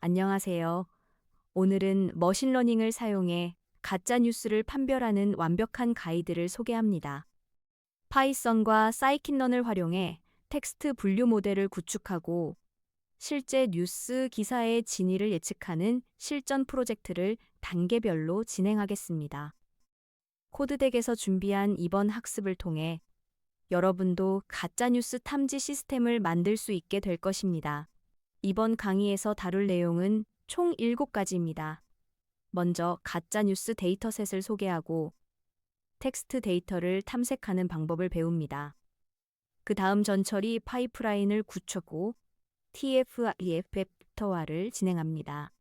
안녕하세요. 오늘은 머신러닝을 사용해 가짜 뉴스를 판별하는 완벽한 가이드를 소개합니다. 파이썬과 사이킨런을 활용해 텍스트 분류 모델을 구축하고 실제 뉴스 기사의 진위를 예측하는 실전 프로젝트를 단계별로 진행하겠습니다. 코드덱에서 준비한 이번 학습을 통해 여러분도 가짜 뉴스 탐지 시스템을 만들 수 있게 될 것입니다. 이번 강의에서 다룰 내용은 총 7가지입니다. 먼저 가짜뉴스 데이터셋을 소개하고 텍스트 데이터를 탐색하는 방법을 배웁니다. 그 다음 전처리 파이프라인을 구축하고 TF-RF 벡터화를 진행합니다.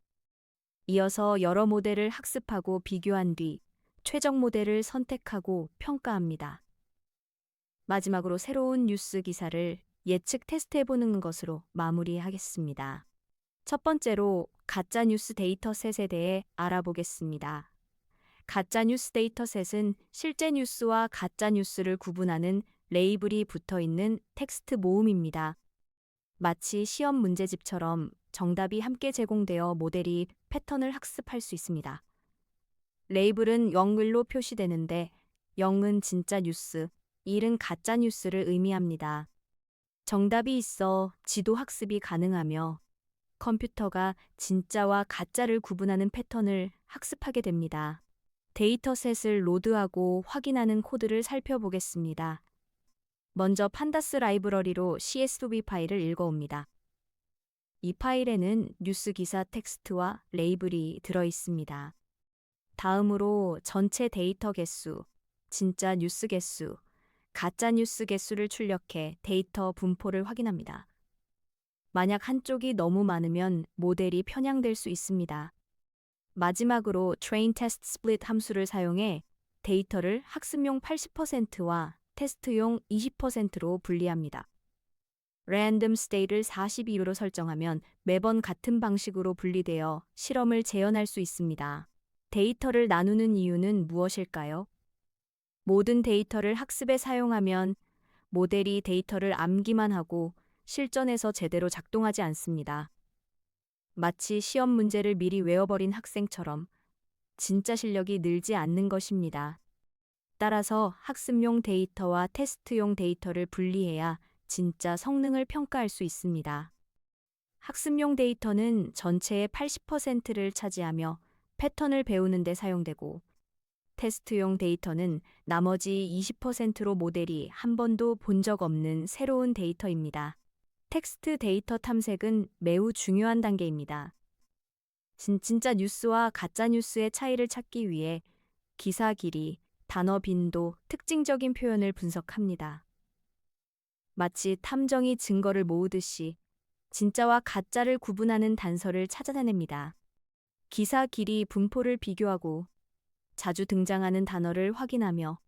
이어서 여러 모델을 학습하고 비교한 뒤 최적 모델을 선택하고 평가합니다. 마지막으로 새로운 뉴스 기사를 예측 테스트해보는 것으로 마무리하겠습니다. 첫 번째로 가짜뉴스 데이터셋에 대해 알아보겠습니다. 가짜뉴스 데이터셋은 실제 뉴스와 가짜뉴스를 구분하는 레이블이 붙어 있는 텍스트 모음입니다. 마치 시험 문제집처럼 정답이 함께 제공되어 모델이 패턴을 학습할 수 있습니다. 레이블은 0일로 표시되는데 0은 진짜 뉴스, 1은 가짜 뉴스를 의미합니다. 정답이 있어 지도 학습이 가능하며 컴퓨터가 진짜와 가짜를 구분하는 패턴을 학습하게 됩니다. 데이터셋을 로드하고 확인하는 코드를 살펴보겠습니다. 먼저 판다스 라이브러리로 CSV 파일을 읽어옵니다. 이 파일에는 뉴스 기사 텍스트와 레이블이 들어 있습니다. 다음으로 전체 데이터 개수, 진짜 뉴스 개수, 가짜 뉴스 개수를 출력해 데이터 분포를 확인합니다. 만약 한쪽이 너무 많으면 모델이 편향될 수 있습니다. 마지막으로 train test split 함수를 사용해 데이터를 학습용 80%와 테스트용 20%로 분리합니다. random state를 42로 설정하면 매번 같은 방식으로 분리되어 실험을 재현할 수 있습니다. 데이터를 나누는 이유는 무엇일까요? 모든 데이터를 학습에 사용하면 모델이 데이터를 암기만 하고 실전에서 제대로 작동하지 않습니다. 마치 시험 문제를 미리 외워버린 학생처럼 진짜 실력이 늘지 않는 것입니다. 따라서 학습용 데이터와 테스트용 데이터를 분리해야 진짜 성능을 평가할 수 있습니다. 학습용 데이터는 전체의 80%를 차지하며 패턴을 배우는 데 사용되고 테스트용 데이터는 나머지 20%로 모델이 한 번도 본 적 없는 새로운 데이터입니다. 텍스트 데이터 탐색은 매우 중요한 단계입니다. 진짜 뉴스와 가짜 뉴스의 차이를 찾기 위해 기사 길이, 단어 빈도, 특징적인 표현을 분석합니다. 마치 탐정이 증거를 모으듯이 진짜와 가짜를 구분하는 단서를 찾아냅니다. 기사 길이 분포를 비교하고 자주 등장하는 단어를 확인하며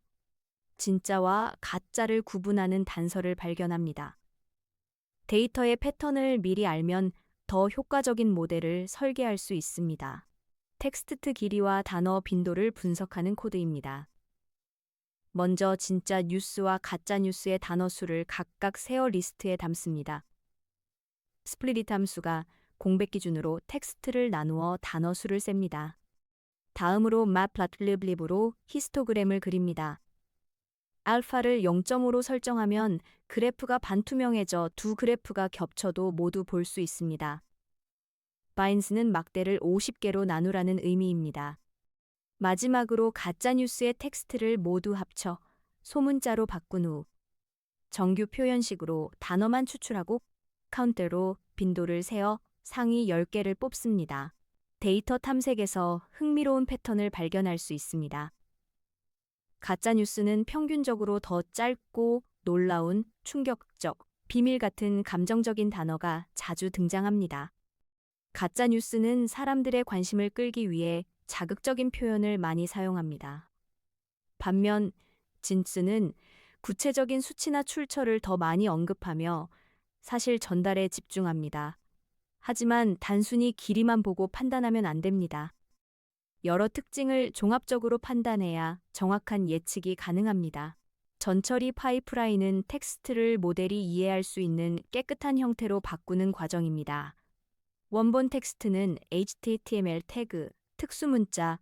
진짜와 가짜를 구분하는 단서를 발견합니다. 데이터의 패턴을 미리 알면 더 효과적인 모델을 설계할 수 있습니다. 텍스트 길이와 단어 빈도를 분석하는 코드입니다. 먼저 진짜 뉴스와 가짜 뉴스의 단어 수를 각각 세어 리스트에 담습니다. 스플릿 함수가 공백 기준으로 텍스트를 나누어 단어 수를 셉니다. 다음으로 matplotlib로 히스토그램을 그립니다. 알파를 0.5로 설정하면 그래프가 반투명해져 두 그래프가 겹쳐도 모두 볼 수 있습니다. 바인스는 막대를 50개로 나누라는 의미입니다. 마지막으로 가짜뉴스의 텍스트를 모두 합쳐 소문자로 바꾼 후 정규 표현식으로 단어만 추출하고 카운터로 빈도를 세어 상위 10개를 뽑습니다. 데이터 탐색에서 흥미로운 패턴을 발견할 수 있습니다. 가짜뉴스는 평균적으로 더 짧고 놀라운, 충격적, 비밀 같은 감정적인 단어가 자주 등장합니다. 가짜뉴스는 사람들의 관심을 끌기 위해 자극적인 표현을 많이 사용합니다. 반면 진스는 구체적인 수치나 출처를 더 많이 언급하며 사실 전달에 집중합니다. 하지만 단순히 길이만 보고 판단하면 안 됩니다. 여러 특징을 종합적으로 판단해야 정확한 예측이 가능합니다. 전처리 파이프라인은 텍스트를 모델이 이해할 수 있는 깨끗한 형태로 바꾸는 과정입니다. 원본 텍스트는 HTML 태그, 특수문자,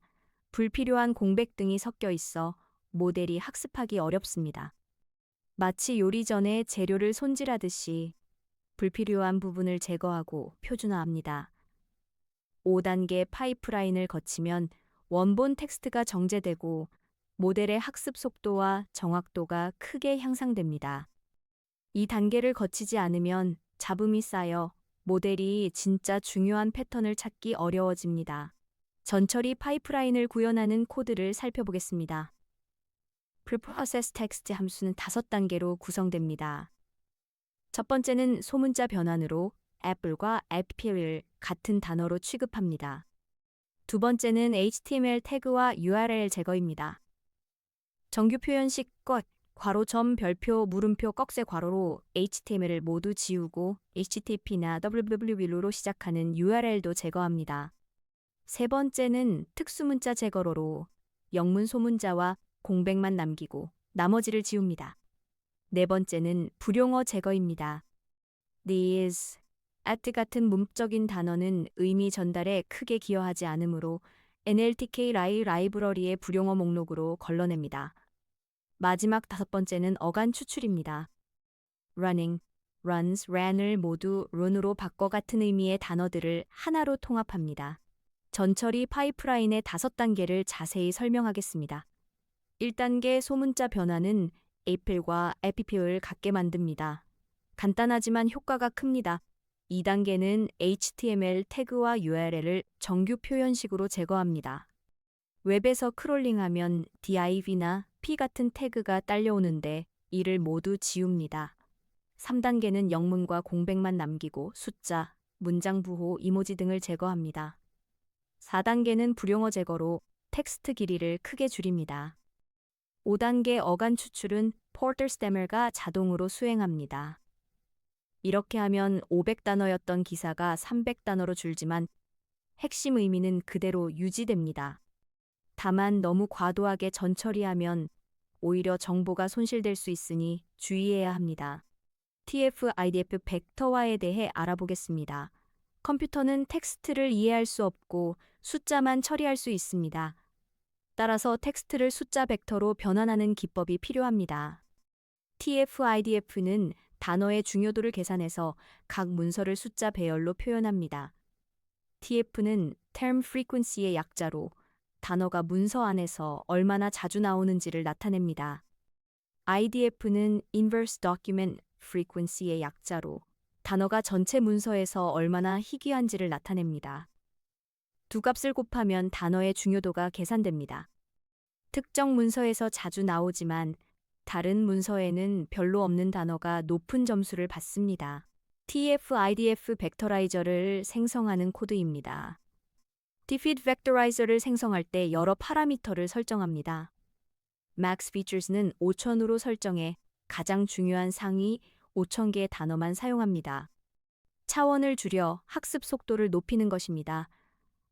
불필요한 공백 등이 섞여 있어 모델이 학습하기 어렵습니다. 마치 요리 전에 재료를 손질하듯이 불필요한 부분을 제거하고 표준화합니다. 5단계 파이프라인을 거치면 원본 텍스트가 정제되고 모델의 학습 속도와 정확도가 크게 향상됩니다. 이 단계를 거치지 않으면 잡음이 쌓여 모델이 진짜 중요한 패턴을 찾기 어려워집니다. 전처리 파이프라인을 구현하는 코드를 살펴보겠습니다. Preprocess text 함수는 5단계로 구성됩니다. 첫 번째는 소문자 변환으로 apple과 apple을 같은 단어로 취급합니다. 두 번째는 HTML 태그와 URL 제거입니다. 정규 표현식 것, 괄호 점 별표 물음표 꺽쇠 괄호로 HTML을 모두 지우고 HTTP나 www로 시작하는 URL도 제거합니다. 세 번째는 특수문자 제거로로 영문 소문자와 공백만 남기고 나머지를 지웁니다. 네 번째는 불용어 제거입니다. these, at 같은 문법적인 단어는 의미 전달에 크게 기여하지 않으므로 NLTK 라이브러리의 불용어 목록으로 걸러냅니다. 마지막 5번째는 어간 추출입니다. running, runs, ran을 모두 run으로 바꿔 같은 의미의 단어들을 하나로 통합합니다. 전처리 파이프라인의 5단계를 자세히 설명하겠습니다. 1단계 소문자 변화는 apple과 apple을 같게 만듭니다. 간단하지만 효과가 큽니다. 2단계는 HTML 태그와 URL을 정규 표현식으로 제거합니다. 웹에서 크롤링하면 div나 p 같은 태그가 딸려오는데 이를 모두 지웁니다. 3단계는 영문과 공백만 남기고 숫자, 문장 부호, 이모지 등을 제거합니다. 4단계는 불용어 제거로 텍스트 길이를 크게 줄입니다. 5단계 어간 추출은 포터 스태머가 자동으로 수행합니다. 이렇게 하면 500단어였던 기사가 300단어로 줄지만 핵심 의미는 그대로 유지됩니다. 다만 너무 과도하게 전처리하면 오히려 정보가 손실될 수 있으니 주의해야 합니다. TF-IDF 벡터화에 대해 알아보겠습니다. 컴퓨터는 텍스트를 이해할 수 없고 숫자만 처리할 수 있습니다. 따라서 텍스트를 숫자 벡터로 변환하는 기법이 필요합니다. TF-IDF는 단어의 중요도를 계산해서 각 문서를 숫자 배열로 표현합니다. TF는 term frequency의 약자로 단어가 문서 안에서 얼마나 자주 나오는지를 나타냅니다. IDF는 inverse document frequency의 약자로 단어가 전체 문서에서 얼마나 희귀한지를 나타냅니다. 두 값을 곱하면 단어의 중요도가 계산됩니다. 특정 문서에서 자주 나오지만 다른 문서에는 별로 없는 단어가 높은 점수를 받습니다. TF-IDF 벡터라이저를 생성하는 코드입니다. defeat vectorizer를 생성할 때 여러 파라미터를 설정합니다. max features는 5000으로 설정해 가장 중요한 상위 5000개의 단어만 사용합니다. 차원을 줄여 학습 속도를 높이는 것입니다.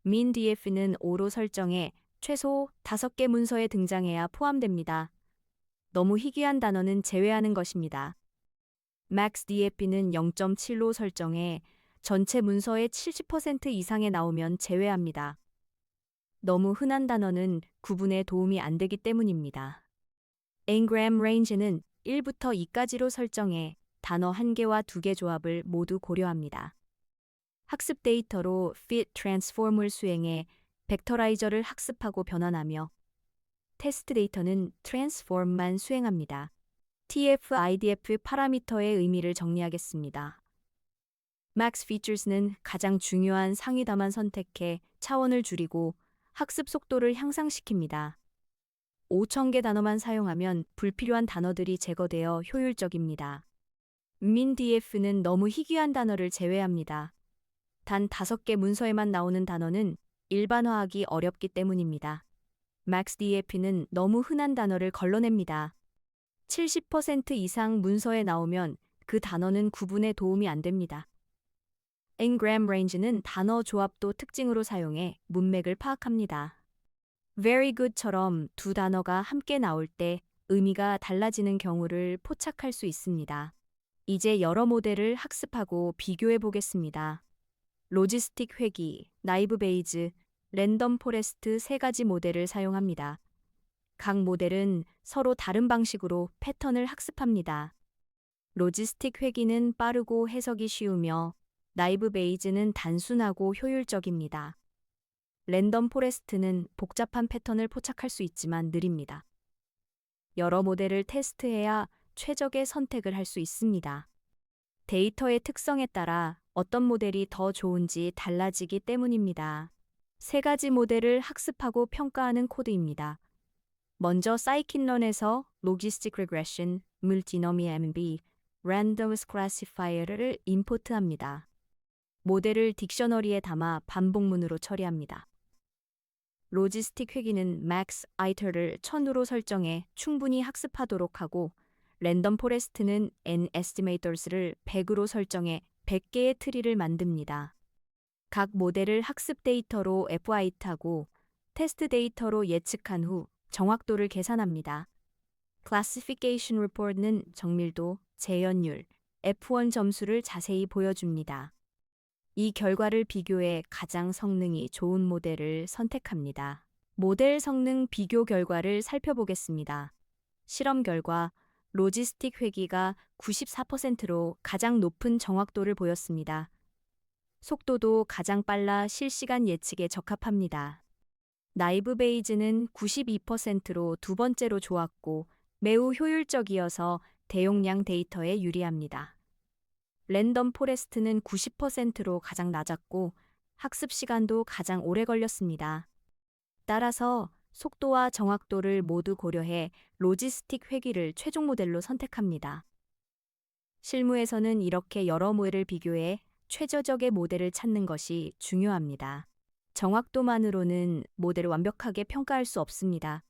min df는 5로 설정해 최소 5개 문서에 등장해야 포함됩니다. 너무 희귀한 단어는 제외하는 것입니다. max df는 0.7로 설정해 전체 문서의 70% 이상에 나오면 제외합니다. 너무 흔한 단어는 구분에 도움이 안 되기 때문입니다. ngram range는 1부터 2까지로 설정해 단어 1개와 2개 조합을 모두 고려합니다. 학습 데이터로 fit transform을 수행해 벡터라이저를 학습하고 변환하며 테스트 데이터는 transform만 수행합니다. TF-IDF 파라미터의 의미를 정리하겠습니다. max features는 가장 중요한 상위다만 선택해 차원을 줄이고 학습 속도를 향상시킵니다. 5000개 단어만 사용하면 불필요한 단어들이 제거되어 효율적입니다. min df는 너무 희귀한 단어를 제외합니다. 단 5개 문서에만 나오는 단어는 일반화하기 어렵기 때문입니다. max df는 너무 흔한 단어를 걸러냅니다. 70% 이상 문서에 나오면 그 단어는 구분에 도움이 안 됩니다. ngram range는 단어 조합도 특징으로 사용해 문맥을 파악합니다. very good처럼 두 단어가 함께 나올 때 의미가 달라지는 경우를 포착할 수 있습니다. 이제 여러 모델을 학습하고 비교해 보겠습니다. 로지스틱 회귀, 나이브 베이즈, 랜덤 포레스트 세 가지 모델을 사용합니다. 각 모델은 서로 다른 방식으로 패턴을 학습합니다. 로지스틱 회귀는 빠르고 해석이 쉬우며 나이브 베이즈는 단순하고 효율적입니다. 랜덤 포레스트는 복잡한 패턴을 포착할 수 있지만 느립니다. 여러 모델을 테스트해야 최적의 선택을 할 수 있습니다. 데이터의 특성에 따라 어떤 모델이 더 좋은지 달라지기 때문입니다. 세 가지 모델을 학습하고 평가하는 코드입니다. 먼저 scikit-learn에서 Logistic Regression, Multinomial MB, Randomness Classifier를 임포트합니다. 모델을 딕셔너리에 담아 반복문으로 처리합니다. 로지스틱 회귀는 max iter를 1000으로 설정해 충분히 학습하도록 하고 랜덤 포레스트는 n estimators를 100으로 설정해 100개의 트리를 만듭니다. 각 모델을 학습 데이터로 FIT하고 테스트 데이터로 예측한 후 정확도를 계산합니다. Classification Report는 정밀도, 재현율, F1 점수를 자세히 보여줍니다. 이 결과를 비교해 가장 성능이 좋은 모델을 선택합니다. 모델 성능 비교 결과를 살펴보겠습니다. 실험 결과, 로지스틱 회귀가 94%로 가장 높은 정확도를 보였습니다. 속도도 가장 빨라 실시간 예측에 적합합니다. 나이브 베이즈는 92%로 두 번째로 좋았고 매우 효율적이어서 대용량 데이터에 유리합니다. 랜덤 포레스트는 90%로 가장 낮았고 학습 시간도 가장 오래 걸렸습니다. 따라서 속도와 정확도를 모두 고려해 로지스틱 회귀를 최종 모델로 선택합니다. 실무에서는 이렇게 여러 모델을 비교해 최저적의 모델을 찾는 것이 중요합니다. 정확도만으로는 모델을 완벽하게 평가할 수 없습니다.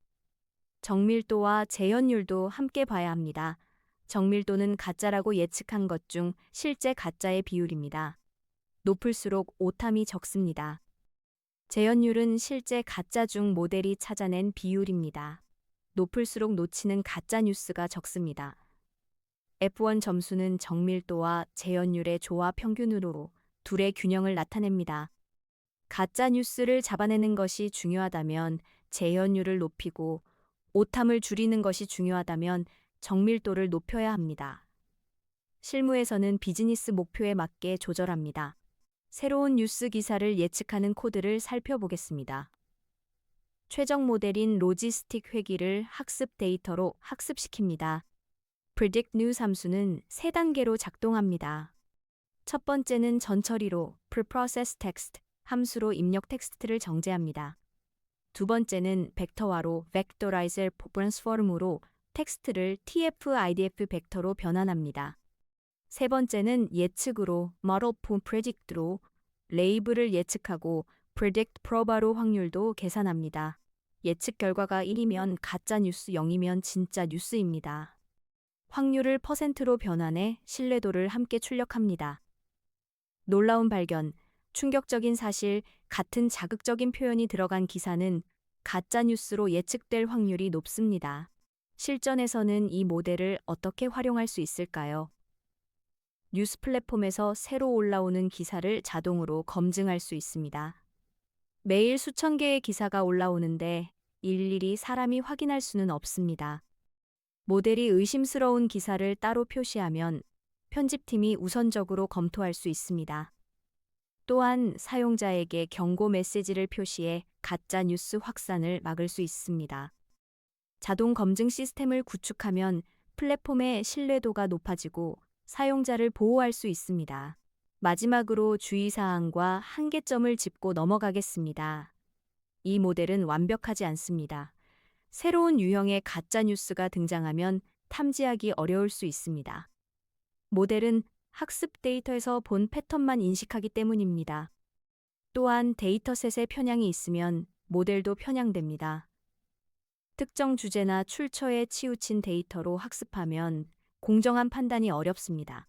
정밀도와 재현율도 함께 봐야 합니다. 정밀도는 가짜라고 예측한 것 중 실제 가짜의 비율입니다. 높을수록 오탐이 적습니다. 재현율은 실제 가짜 중 모델이 찾아낸 비율입니다. 높을수록 놓치는 가짜 뉴스가 적습니다. F1 점수는 정밀도와 재현율의 조화 평균으로 둘의 균형을 나타냅니다. 가짜 뉴스를 잡아내는 것이 중요하다면 재현율을 높이고 오탐을 줄이는 것이 중요하다면 정밀도를 높여야 합니다. 실무에서는 비즈니스 목표에 맞게 조절합니다. 새로운 뉴스 기사를 예측하는 코드를 살펴보겠습니다. 최적 모델인 로지스틱 회귀를 학습 데이터로 학습시킵니다. Predict News 함수는 세 단계로 작동합니다. 첫 번째는 전처리로 Preprocess Text 함수로 입력 텍스트를 정제합니다. 두 번째는 벡터화로 Vectorizer Transform으로 텍스트를 TF-IDF 벡터로 변환합니다. 세 번째는 예측으로 Model Predict로 레이블을 예측하고 Predict Proba로 확률도 계산합니다. 예측 결과가 1이면 가짜 뉴스, 0이면 진짜 뉴스입니다. 확률을 %로 변환해 신뢰도를 함께 출력합니다. 놀라운 발견, 충격적인 사실, 같은 자극적인 표현이 들어간 기사는 가짜 뉴스로 예측될 확률이 높습니다. 실전에서는 이 모델을 어떻게 활용할 수 있을까요? 뉴스 플랫폼에서 새로 올라오는 기사를 자동으로 검증할 수 있습니다. 매일 수천 개의 기사가 올라오는데 일일이 사람이 확인할 수는 없습니다. 모델이 의심스러운 기사를 따로 표시하면 편집팀이 우선적으로 검토할 수 있습니다. 또한 사용자에게 경고 메시지를 표시해 가짜 뉴스 확산을 막을 수 있습니다. 자동 검증 시스템을 구축하면 플랫폼의 신뢰도가 높아지고 사용자를 보호할 수 있습니다. 마지막으로 주의사항과 한계점을 짚고 넘어가겠습니다. 이 모델은 완벽하지 않습니다. 새로운 유형의 가짜 뉴스가 등장하면 탐지하기 어려울 수 있습니다. 모델은 학습 데이터에서 본 패턴만 인식하기 때문입니다. 또한 데이터셋에 편향이 있으면 모델도 편향됩니다. 특정 주제나 출처에 치우친 데이터로 학습하면 공정한 판단이 어렵습니다.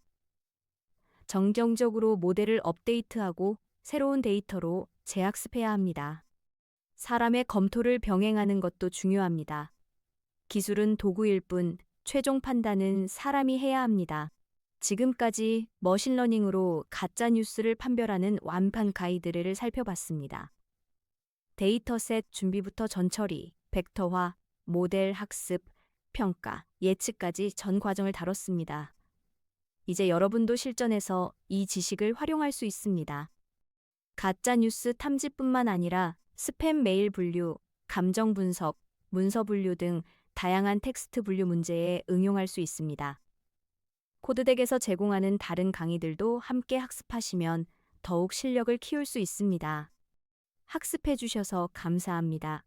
정정적으로 모델을 업데이트하고 새로운 데이터로 재학습해야 합니다. 사람의 검토를 병행하는 것도 중요합니다. 기술은 도구일 뿐 최종 판단은 사람이 해야 합니다. 지금까지 머신러닝으로 가짜 뉴스를 판별하는 완판 가이드를 살펴봤습니다. 데이터셋 준비부터 전처리, 벡터화, 모델 학습, 평가, 예측까지 전 과정을 다뤘습니다. 이제 여러분도 실전에서 이 지식을 활용할 수 있습니다. 가짜 뉴스 탐지뿐만 아니라 스팸 메일 분류, 감정 분석, 문서 분류 등 다양한 텍스트 분류 문제에 응용할 수 있습니다. 코드덱에서 제공하는 다른 강의들도 함께 학습하시면 더욱 실력을 키울 수 있습니다. 학습해 주셔서 감사합니다.